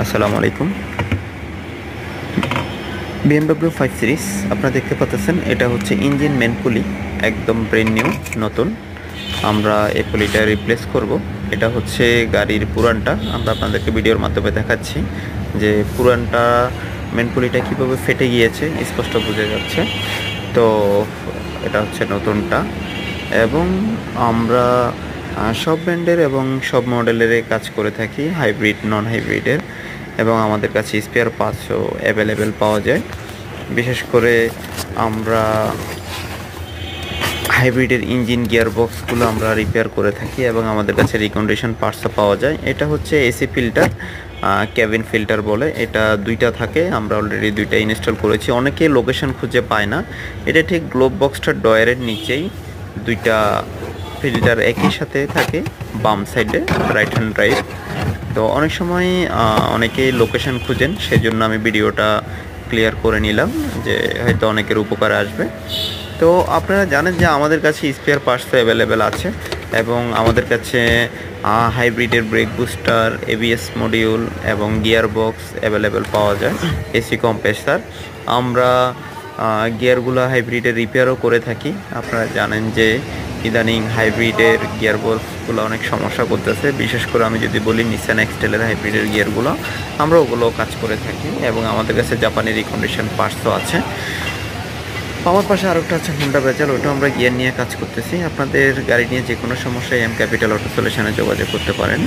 আসসালামু আলাইকুম। BMW 5 series আপনারা দেখতে পাচ্ছেন, এটা হচ্ছে ইঞ্জিন মেন পুলি, একদম ব্র্যান্ড নিউ, নতুন। আমরা এই পুলিটা রিপ্লেস করব। এটা হচ্ছে গাড়ির পুরানটা, আমরা আপনাদেরকে ভিডিওর মাধ্যমে দেখাচ্ছি যে পুরানটা মেন পুলিটা কীভাবে ফেটে গিয়েছে, স্পষ্ট বোঝা যাচ্ছে। তো এটা হচ্ছে নতুনটা, এবং আমরা সব ব্র্যান্ডের এবং সব মডেলের কাজ করে থাকি, হাইব্রিড, নন হাইব্রিডের, এবং আমাদের কাছে স্পেয়ার পার্টসও অ্যাভেলেবেল পাওয়া যায়। বিশেষ করে আমরা হাইব্রিডের ইঞ্জিন গিয়ার বক্সগুলো আমরা রিপেয়ার করে থাকি, এবং আমাদের কাছে রিকন্ডিশন পার্টসও পাওয়া যায়। এটা হচ্ছে এসি ফিল্টার, ক্যাবিন ফিল্টার বলে, এটা দুইটা থাকে, আমরা অলরেডি দুইটা ইনস্টল করেছি। অনেকে লোকেশন খুঁজে পায় না, এটা ঠিক গ্লোব বক্সটার ডয়ারের নিচেই দুইটা ফিল্টার একই সাথে থাকে, বাম সাইডে, রাইট হ্যান্ড ড্রাইভ। তো অনেক সময় অনেকেই লোকেশন খুঁজেন, সেই জন্য আমি ভিডিওটা ক্লিয়ার করে নিলাম, যে হয়তো অনেকের উপকারে আসবে। তো আপনারা জানেন যে আমাদের কাছে স্পেয়ার পার্টস অ্যাভেলেবেল আছে, এবং আমাদের কাছে হাইব্রিডের ব্রেক বুস্টার, এবিএস মডিউল এবং গিয়ার বক্স অ্যাভেলেবেল পাওয়া যায়, এসি কম্প্রেসার। আমরা গিয়ারগুলো হাইব্রিডের রিপেয়ারও করে থাকি। আপনারা জানেন যে ইদানিং হাইব্রিডের গিয়ার বক্সগুলো অনেক সমস্যা করতেছে, বিশেষ করে আমি যদি বলি নিসান এক্সটেলের হাইব্রিডের গিয়ারগুলো, আমরা ওগুলো কাজ করে থাকি, এবং আমাদের কাছে জাপানি রিকন্ডিশন পার্টসও আছে। আমার পাশে আরেকটা আছে হোন্ডা বেজাল, ওটা আমরা গিয়ার নিয়ে কাজ করতেছি। আপনাদের গাড়ি নিয়ে যে কোনো সমস্যায় এম ক্যাপিটাল অটো সলিউশনে যোগাযোগ করতে পারেন।